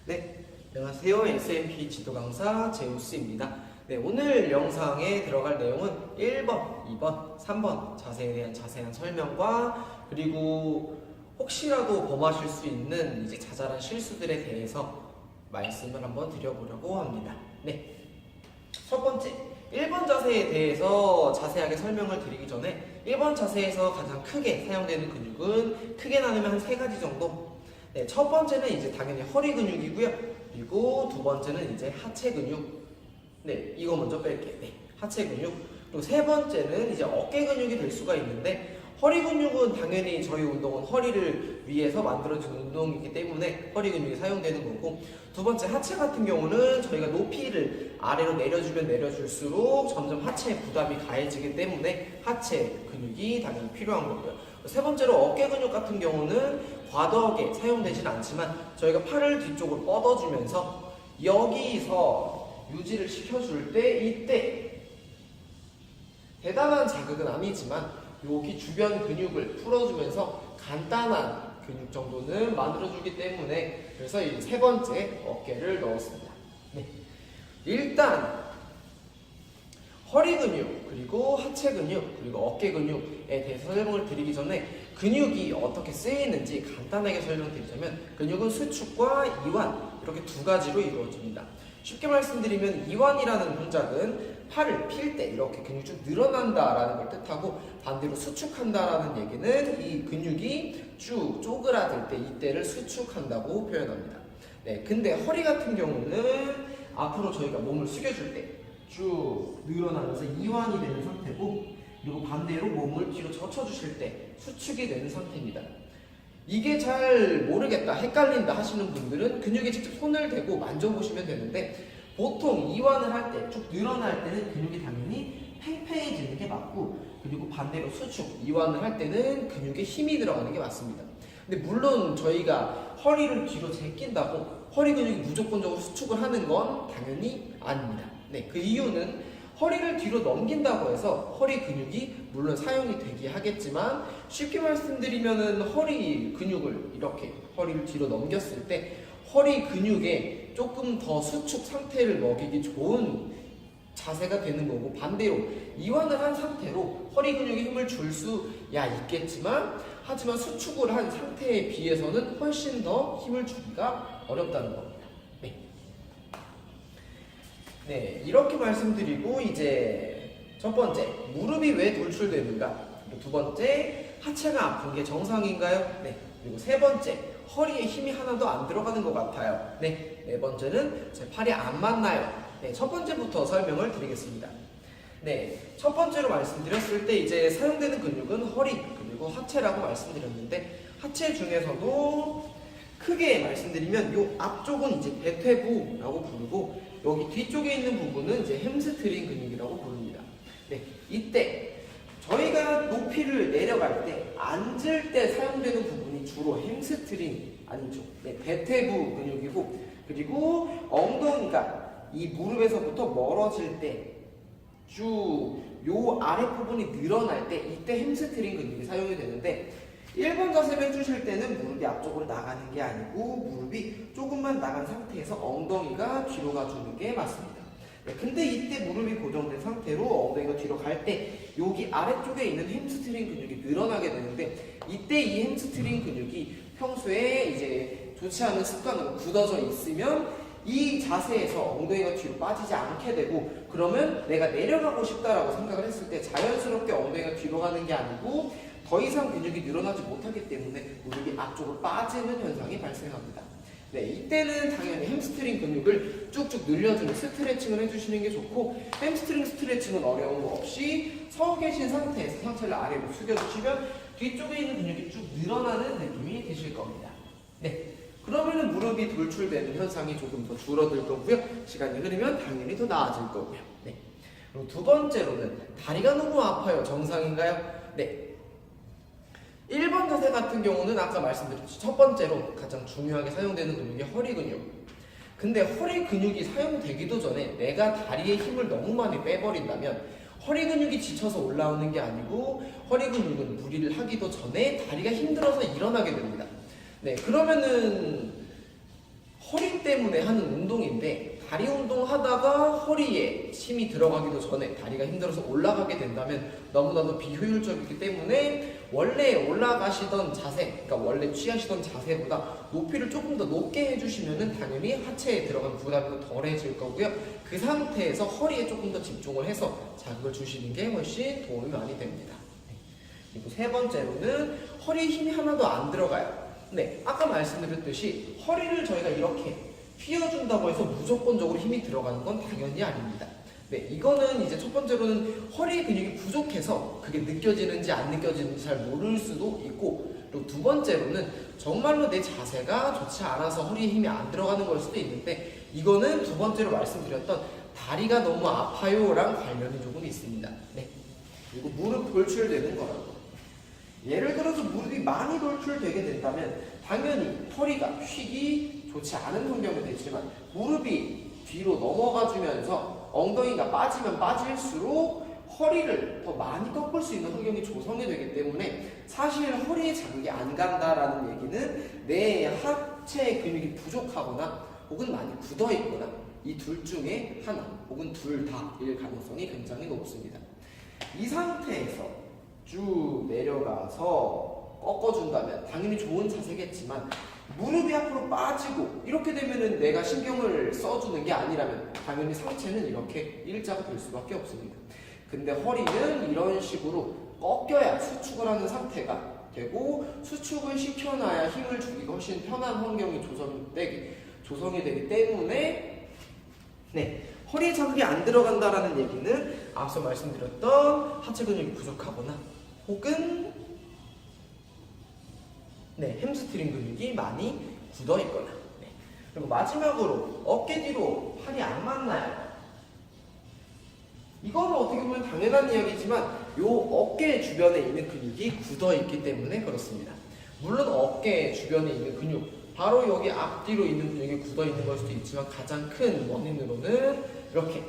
네, 안녕하세요. SMP 지도 강사 제우스입니다. 네, 오늘 영상에 들어갈 내용은 1번, 2번, 3번 자세에 대한 자세한 설명과 그리고 혹시라도 범하실 수 있는 이제 자잘한 실수들에 대해서 말씀을 한번 드려보려고 합니다. 네, 첫 번째 1번 자세에 대해서 자세하게 설명을 드리기 전에 1번 자세에서 가장 크게 사용되는 근육은 크게 나누면 한 3가지 정도. 네, 첫 번째는 이제 당연히 허리 근육이고요. 그리고 두 번째는 이제 하체 근육. 네, 이거 먼저 뺄게요. 네, 하체 근육. 그리고 세 번째는 이제 어깨 근육이 될 수가 있는데 허리 근육은 당연히 저희 운동은 허리를 위해서 만들어진 운동이기 때문에 허리 근육이 사용되는 거고, 두 번째 하체 같은 경우는 저희가 높이를 아래로 내려주면 내려줄수록 점점 하체에 부담이 가해지기 때문에 하체 근육이 당연히 필요한 거고요. 세 번째로 어깨 근육 같은 경우는 과도하게 사용되진 않지만 저희가 팔을 뒤쪽으로 뻗어주면서 여기서 유지를 시켜줄 때 이때 대단한 자극은 아니지만 여기 주변 근육을 풀어주면서 간단한 근육 정도는 만들어주기 때문에 그래서 이 세 번째 어깨를 넣었습니다. 네. 일단 허리 근육 그리고 하체 근육 그리고 어깨 근육에 대해서 설명을 드리기 전에 근육이 어떻게 쓰이는지 간단하게 설명드리자면 근육은 수축과 이완 이렇게 두 가지로 이루어집니다. 쉽게 말씀드리면 이완이라는 동작은 팔을 필 때 이렇게 근육이 쭉 늘어난다라는 걸 뜻하고, 반대로 수축한다라는 얘기는 이 근육이 쭉 쪼그라들 때 이때를 수축한다고 표현합니다. 네, 근데 허리 같은 경우는 앞으로 저희가 몸을 숙여줄 때 쭉 늘어나면서 이완이 되는 상태고, 그리고 반대로 몸을 뒤로 젖혀주실 때 수축이 되는 상태입니다. 이게 잘 모르겠다, 헷갈린다 하시는 분들은 근육에 직접 손을 대고 만져보시면 되는데, 보통 이완을 할 때 쭉 늘어날 때는 근육이 당연히 팽팽해지는 게 맞고, 그리고 반대로 수축, 이완을 할 때는 근육에 힘이 들어가는 게 맞습니다. 근데 물론 저희가 허리를 뒤로 제낀다고 허리 근육이 무조건적으로 수축을 하는 건 당연히 아닙니다. 네, 그 이유는 허리를 뒤로 넘긴다고 해서 허리 근육이 물론 사용이 되긴 하겠지만, 쉽게 말씀드리면은 허리 근육을 이렇게 허리를 뒤로 넘겼을 때 허리 근육에 조금 더 수축 상태를 먹이기 좋은 자세가 되는 거고, 반대로 이완을 한 상태로 허리 근육에 힘을 줄 수야 있겠지만 하지만 수축을 한 상태에 비해서는 훨씬 더 힘을 주기가 어렵다는 겁니다. 네, 이렇게 말씀드리고 이제 첫 번째, 무릎이 왜 돌출되는가? 그리고 두 번째, 하체가 아픈 게 정상인가요? 네, 그리고 세 번째, 허리에 힘이 하나도 안 들어가는 것 같아요. 네, 네 번째는 제 팔이 안 맞나요? 네, 첫 번째부터 설명을 드리겠습니다. 네, 첫 번째로 말씀드렸을 때 이제 사용되는 근육은 허리 그리고 하체라고 말씀드렸는데, 하체 중에서도 크게 말씀드리면 이 앞쪽은 이제 대퇴부라고 부르고 여기 뒤쪽에 있는 부분은 이제 햄스트링 근육이라고 부릅니다. 네, 이때 저희가 높이를 내려갈 때 앉을 때 사용되는 부분이 주로 햄스트링 아니죠. 네, 대퇴부 근육이고, 그리고 엉덩이가 이 무릎에서부터 멀어질 때 쭉 요 아랫부분이 늘어날 때 이때 햄스트링 근육이 사용이 되는데, 1번 자세를 해주실 때는 무릎이 앞쪽으로 나가는 게 아니고 무릎이 조금만 나간 상태에서 엉덩이가 뒤로 가주는 게 맞습니다. 네, 근데 이때 무릎이 고정된 상태로 엉덩이가 뒤로 갈 때 여기 아래쪽에 있는 햄스트링 근육이 늘어나게 되는데, 이때 이 햄스트링 근육이 평소에 이제 좋지 않은 습관으로 굳어져 있으면 이 자세에서 엉덩이가 뒤로 빠지지 않게 되고, 그러면 내가 내려가고 싶다라고 생각을 했을 때 자연스럽게 엉덩이가 뒤로 가는 게 아니고 더 이상 근육이 늘어나지 못하기 때문에 무릎이 앞쪽으로 빠지는 현상이 발생합니다. 네, 이때는 당연히 햄스트링 근육을 쭉쭉 늘려주는 스트레칭을 해주시는 게 좋고, 햄스트링 스트레칭은 어려운 거 없이 서 계신 상태에서 상체를 아래로 숙여주시면 뒤쪽에 있는 근육이 쭉 늘어나는 느낌이 드실 겁니다. 네, 그러면은 무릎이 돌출되는 현상이 조금 더 줄어들 거고요. 시간이 흐르면 당연히 더 나아질 거고요. 네. 그리고 두 번째로는 다리가 너무 아파요. 정상인가요? 네. 1번 자세 같은 경우는 아까 말씀드렸죠. 첫 번째로 가장 중요하게 사용되는 근육이 허리 근육. 근데 허리 근육이 사용되기도 전에 내가 다리에 힘을 너무 많이 빼버린다면 허리 근육이 지쳐서 올라오는 게 아니고 허리 근육은 무리를 하기도 전에 다리가 힘들어서 일어나게 됩니다. 네, 그러면은 허리 때문에 하는 운동인데 다리 운동하다가 허리에 힘이 들어가기도 전에 다리가 힘들어서 올라가게 된다면 너무나도 비효율적이기 때문에 원래 올라가시던 자세, 그러니까 원래 취하시던 자세보다 높이를 조금 더 높게 해주시면 당연히 하체에 들어간 부담이 더 덜해질 거고요. 그 상태에서 허리에 조금 더 집중을 해서 자극을 주시는 게 훨씬 도움이 많이 됩니다. 그리고 세 번째로는 허리에 힘이 하나도 안 들어가요. 네, 아까 말씀드렸듯이 허리를 저희가 이렇게 휘어준다고 해서 무조건적으로 힘이 들어가는 건 당연히 아닙니다. 네, 이거는 이제 첫 번째로는 허리 근육이 부족해서 그게 느껴지는지 안 느껴지는지 잘 모를 수도 있고, 그리고 두 번째로는 정말로 내 자세가 좋지 않아서 허리에 힘이 안 들어가는 걸 수도 있는데, 이거는 두 번째로 말씀드렸던 다리가 너무 아파요랑 관련이 조금 있습니다. 네, 그리고 무릎 돌출되는 거라고. 예를 들어서 무릎이 많이 돌출되게 된다면 당연히 허리가 휘기 좋지 않은 환경이 되지만 무릎이 뒤로 넘어가주면서 엉덩이가 빠지면 빠질수록 허리를 더 많이 꺾을 수 있는 환경이 조성이 되기 때문에 사실 허리에 자극이 안 간다라는 얘기는 내 하체 근육이 부족하거나 혹은 많이 굳어 있거나 이 둘 중에 하나 혹은 둘 다일 가능성이 굉장히 높습니다. 이 상태에서 쭉 내려가서 꺾어준다면 당연히 좋은 자세겠지만 무릎이 앞으로 빠지고 이렇게 되면은 내가 신경을 써주는 게 아니라면 당연히 상체는 이렇게 일자가 될 수밖에 없습니다. 근데 허리는 이런 식으로 꺾여야 수축을 하는 상태가 되고 수축을 시켜놔야 힘을 주기가 훨씬 편한 환경이 조성이 되기 때문에 네, 허리에 자극이 안 들어간다라는 얘기는 앞서 말씀드렸던 하체 근육이 부족하거나 혹은 네, 햄스트링 근육이 많이 굳어 있거나. 네. 그리고 마지막으로 어깨 뒤로 팔이 안 맞나요? 이거는 어떻게 보면 당연한 이야기지만 요 어깨 주변에 있는 근육이 굳어 있기 때문에 그렇습니다. 물론 어깨 주변에 있는 근육, 바로 여기 앞뒤로 있는 근육이 굳어 있는 걸 수도 있지만 가장 큰 원인으로는 이렇게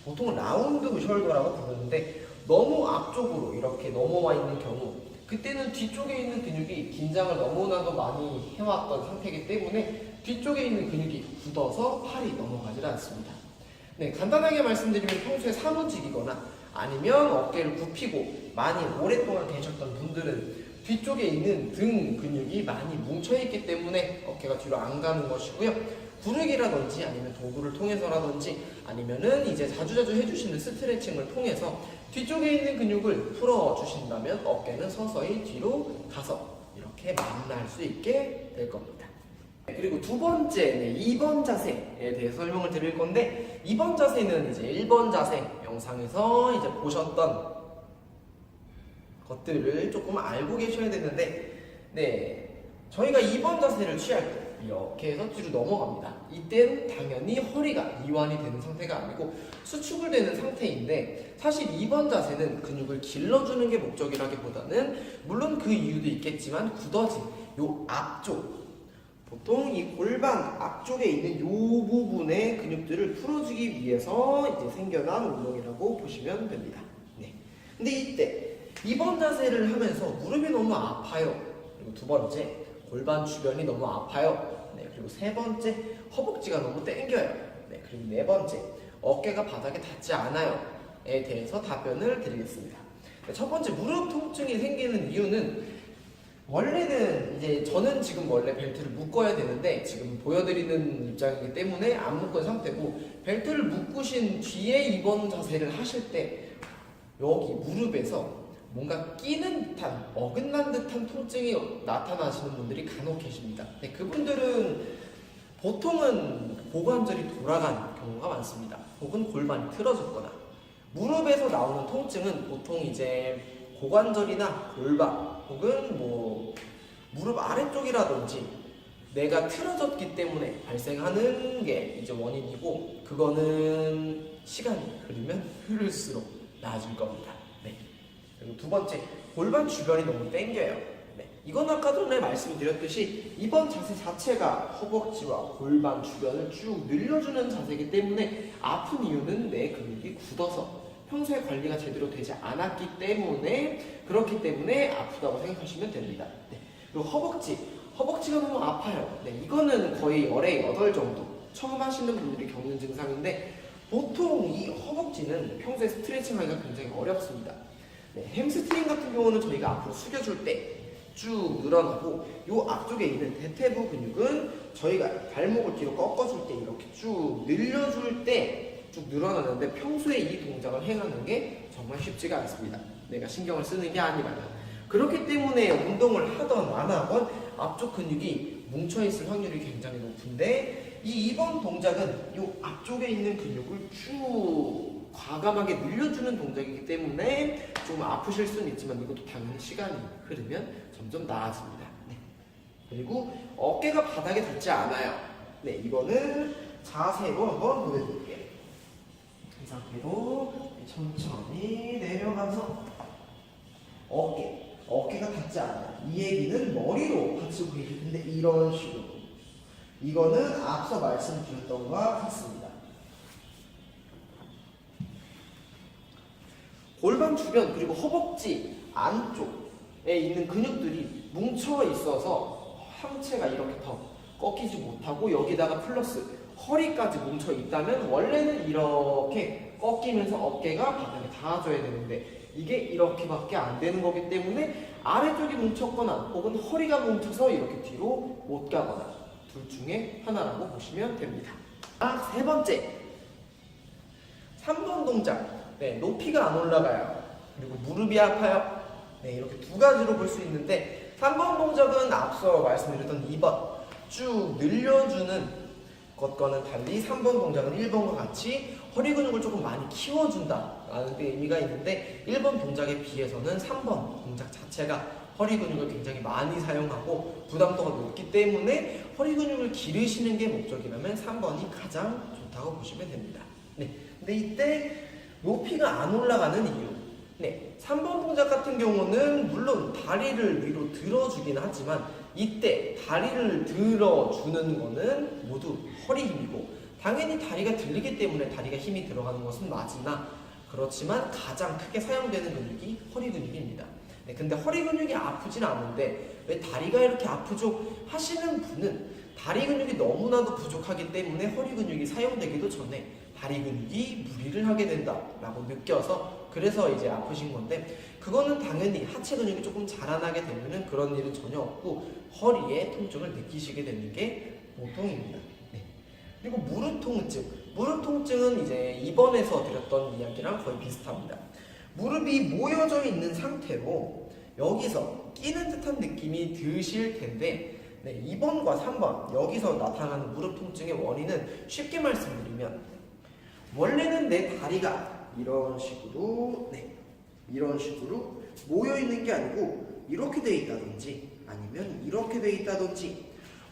보통 라운드 숄더라고 부르는데 너무 앞쪽으로 이렇게 넘어와 있는 경우, 그때는 뒤쪽에 있는 근육이 긴장을 너무나도 많이 해왔던 상태이기 때문에 뒤쪽에 있는 근육이 굳어서 팔이 넘어가질 않습니다. 네, 간단하게 말씀드리면 평소에 사무직이거나 아니면 어깨를 굽히고 많이 오랫동안 계셨던 분들은 뒤쪽에 있는 등 근육이 많이 뭉쳐있기 때문에 어깨가 뒤로 안 가는 것이고요. 구르기라든지 아니면 도구를 통해서라든지 아니면은 이제 자주자주 해주시는 스트레칭을 통해서 뒤쪽에 있는 근육을 풀어주신다면 어깨는 서서히 뒤로 가서 이렇게 만날 수 있게 될 겁니다. 그리고 두 번째, 2번 자세에 대해서 설명을 드릴 건데, 2번 자세는 이제 1번 자세 영상에서 이제 보셨던 것들을 조금 알고 계셔야 되는데, 네, 저희가 2번 자세를 취할 때 이렇게 해서 뒤로 넘어갑니다. 이땐 당연히 허리가 이완이 되는 상태가 아니고 수축을 되는 상태인데, 사실 2번 자세는 근육을 길러주는 게 목적이라기보다는 물론 그 이유도 있겠지만 굳어진 요 앞쪽, 보통 이 골반 앞쪽에 있는 요 부분의 근육들을 풀어주기 위해서 이제 생겨난 운동이라고 보시면 됩니다. 네. 근데 이때 2번 자세를 하면서 무릎이 너무 아파요. 그리고 두 번째, 골반 주변이 너무 아파요. 네, 그리고 세 번째, 허벅지가 너무 땡겨요. 네, 그리고 네 번째, 어깨가 바닥에 닿지 않아요에 대해서 답변을 드리겠습니다. 네, 첫 번째, 무릎 통증이 생기는 이유는 원래는 이제 저는 지금 원래 벨트를 묶어야 되는데 지금 보여드리는 입장이기 때문에 안 묶은 상태고, 벨트를 묶으신 뒤에 2번 자세를 하실 때 여기 무릎에서 뭔가 끼는 듯한, 어긋난 듯한 통증이 나타나시는 분들이 간혹 계십니다. 네, 그분들은 보통은 고관절이 돌아간 경우가 많습니다. 혹은 골반이 틀어졌거나. 무릎에서 나오는 통증은 보통 이제 고관절이나 골반 혹은 뭐 무릎 아래쪽이라든지 내가 틀어졌기 때문에 발생하는 게 이제 원인이고, 그거는 시간이 흐르면 흐를수록 나아질 겁니다. 네. 그리고 두 번째, 골반 주변이 너무 땡겨요. 네. 이건 아까 전에 말씀드렸듯이 이번 자세 자체가 허벅지와 골반 주변을 쭉 늘려주는 자세이기 때문에 아픈 이유는 내 근육이 굳어서 평소에 관리가 제대로 되지 않았기 때문에, 그렇기 때문에 아프다고 생각하시면 됩니다. 네. 그리고 허벅지가 너무 아파요. 네, 이거는 거의 열에 8 정도 처음 하시는 분들이 겪는 증상인데 보통 이 허벅지는 평소에 스트레칭하기가 굉장히 어렵습니다. 네, 햄스트링 같은 경우는 저희가 앞으로 숙여줄 때 쭉 늘어나고 이 앞쪽에 있는 대퇴부 근육은 저희가 발목을 뒤로 꺾어줄 때 이렇게 쭉 늘려줄 때 쭉 늘어나는데 평소에 이 동작을 행하는 게 정말 쉽지가 않습니다. 내가 신경을 쓰는 게 아니라요. 그렇기 때문에 운동을 하던 안 하건 앞쪽 근육이 뭉쳐있을 확률이 굉장히 높은데 이 2번 동작은 이 앞쪽에 있는 근육을 쭉 과감하게 늘려주는 동작이기 때문에 좀 아프실 수는 있지만 이것도 당연히 시간이 흐르면 점점 나아집니다. 네. 그리고 어깨가 바닥에 닿지 않아요. 네, 이거는 자세로 한번 보여드릴게요. 이 상태로 천천히 내려가서 어깨가 닿지 않아요. 이 얘기는 머리로 받치고 계실 텐데 이런 식으로 이거는 앞서 말씀드렸던 것과 같습니다. 골반 주변 그리고 허벅지 안쪽에 있는 근육들이 뭉쳐 있어서 하체가 이렇게 더 꺾이지 못하고 여기다가 플러스 허리까지 뭉쳐 있다면 원래는 이렇게 꺾이면서 어깨가 바닥에 닿아줘야 되는데 이게 이렇게밖에 안 되는 거기 때문에 아래쪽이 뭉쳤거나 혹은 허리가 뭉쳐서 이렇게 뒤로 못 가거나 둘 중에 하나라고 보시면 됩니다. 세 번째 3번 동작. 네, 높이가 안 올라가요. 그리고 무릎이 아파요. 네, 이렇게 두 가지로 볼 수 있는데 3번 동작은 앞서 말씀드렸던 2번 쭉 늘려주는 것과는 달리 3번 동작은 1번과 같이 허리 근육을 조금 많이 키워준다 라는 데 의미가 있는데 1번 동작에 비해서는 3번 동작 자체가 허리 근육을 굉장히 많이 사용하고 부담도가 높기 때문에 허리 근육을 기르시는 게 목적이라면 3번이 가장 좋다고 보시면 됩니다. 네, 근데 이때 높이가 안 올라가는 이유. 네, 3번 동작 같은 경우는 물론 다리를 위로 들어주긴 하지만 이때 다리를 들어주는 거는 모두 허리 힘이고 당연히 다리가 들리기 때문에 다리가 힘이 들어가는 것은 맞으나 그렇지만 가장 크게 사용되는 근육이 허리 근육입니다. 네, 근데 허리 근육이 아프진 않은데 왜 다리가 이렇게 아프죠? 하시는 분은 다리 근육이 너무나도 부족하기 때문에 허리 근육이 사용되기도 전에 다리 근육이 무리를 하게 된다라고 느껴서 그래서 이제 아프신 건데 그거는 당연히 하체 근육이 조금 자라나게 되면은 그런 일은 전혀 없고 허리에 통증을 느끼시게 되는 게 보통입니다. 네. 그리고 무릎 통증. 무릎 통증은 이제 2번에서 드렸던 이야기랑 거의 비슷합니다. 무릎이 모여져 있는 상태로 여기서 끼는 듯한 느낌이 드실 텐데 네, 2번과 3번 여기서 나타나는 무릎 통증의 원인은 쉽게 말씀드리면 원래는 내 다리가 이런 식으로 모여 있는 게 아니고 이렇게 돼 있다든지 아니면 이렇게 돼 있다든지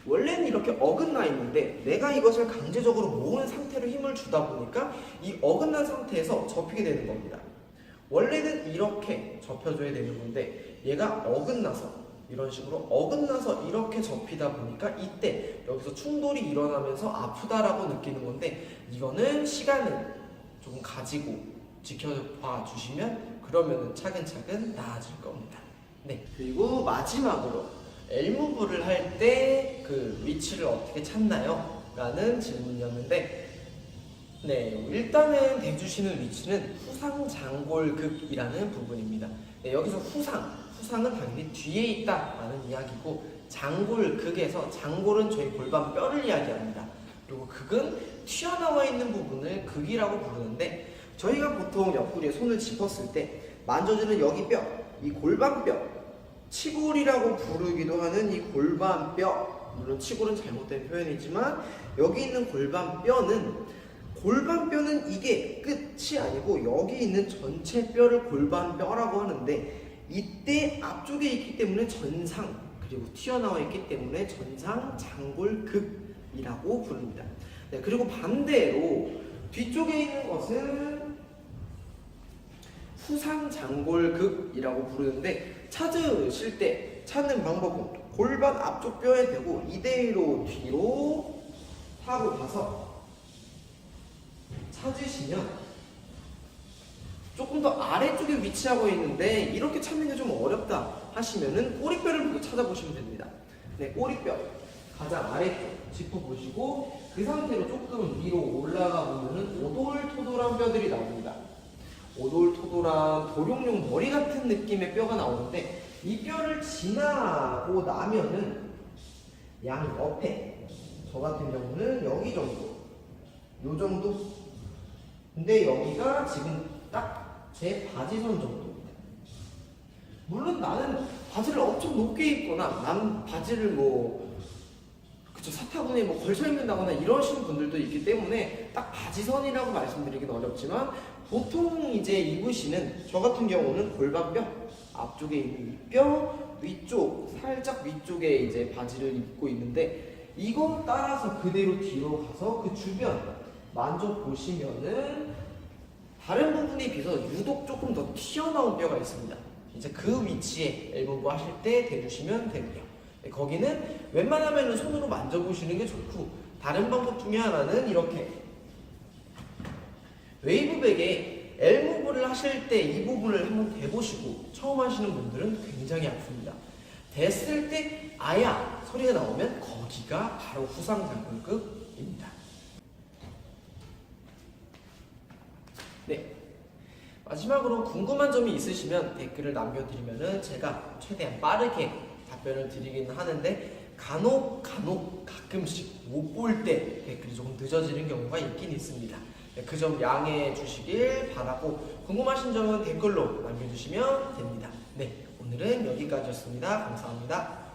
원래는 이렇게 어긋나 있는데 내가 이것을 강제적으로 모은 상태로 힘을 주다 보니까 이 어긋난 상태에서 접히게 되는 겁니다. 원래는 이렇게 접혀줘야 되는 건데 얘가 어긋나서 이런 식으로 어긋나서 이렇게 접히다 보니까 이때 여기서 충돌이 일어나면서 아프다라고 느끼는 건데 이거는 시간을 조금 가지고 지켜봐 주시면 그러면은 차근차근 나아질 겁니다. 네. 그리고 마지막으로 엘무브를 할 때 그 위치를 어떻게 찾나요? 라는 질문이었는데 네, 일단은 대주시는 위치는 후상장골극이라는 부분입니다. 네, 여기서 후상은 당연히 뒤에 있다라는 이야기고 장골극에서 장골은 저희 골반 뼈를 이야기합니다. 그리고 극은 튀어나와 있는 부분을 극이라고 부르는데 저희가 보통 옆구리에 손을 짚었을 때 만져주는 여기 뼈, 이 골반뼈, 치골이라고 부르기도 하는 이 골반뼈, 물론 치골은 잘못된 표현이지만 여기 있는 골반뼈는 이게 끝이 아니고 여기 있는 전체 뼈를 골반뼈라고 하는데 이때 앞쪽에 있기 때문에 전상 그리고 튀어나와 있기 때문에 전상장골극이라고 부릅니다. 네, 그리고 반대로 뒤쪽에 있는 것은 후상장골극이라고 부르는데 찾으실 때 찾는 방법은 골반 앞쪽 뼈에 대고 이대로 뒤로 하고 가서 찾으시면 조금 더 아래쪽에 위치하고 있는데 이렇게 찾는 게 좀 어렵다 하시면은 꼬리뼈를 보고 찾아보시면 됩니다. 네, 꼬리뼈 가장 아래쪽 짚어보시고 그 상태로 조금 위로 올라가 보면은 오돌토돌한 뼈들이 나옵니다. 오돌토돌한 도룡뇽 머리 같은 느낌의 뼈가 나오는데 이 뼈를 지나고 나면은 양 옆에 저 같은 경우는 여기 정도, 요 정도. 근데 여기가 지금 딱 제 바지선 정도입니다. 물론 나는 바지를 엄청 높게 입거나 나는 바지를 그쵸, 사타구니에 걸쳐 입는다거나 이러시는 분들도 있기 때문에 딱 바지선이라고 말씀드리긴 어렵지만 보통 이제 입으시는 저 같은 경우는 골반뼈 앞쪽에 있는 이 뼈 위쪽 살짝 위쪽에 이제 바지를 입고 있는데 이거 따라서 그대로 뒤로 가서 그 주변 만져보시면은 다른 부분에 비해서 유독 조금 더 튀어나온 뼈가 있습니다. 이제 그 위치에 엘보브 하실 때 대주시면 되고요. 거기는 웬만하면 손으로 만져보시는 게 좋고 다른 방법 중에 하나는 이렇게 웨이브백에 엘무브를 하실 때 이 부분을 한번 대보시고 처음 하시는 분들은 굉장히 아픕니다. 댔을 때 아야 소리가 나오면 거기가 바로 후상장군급입니다. 네, 마지막으로 궁금한 점이 있으시면 댓글을 남겨드리면 제가 최대한 빠르게 답변을 드리긴 하는데 간혹 가끔씩 못 볼 때 댓글이 조금 늦어지는 경우가 있긴 있습니다. 그 점 양해해 주시길 바라고 궁금하신 점은 댓글로 남겨주시면 됩니다. 네, 오늘은 여기까지였습니다. 감사합니다.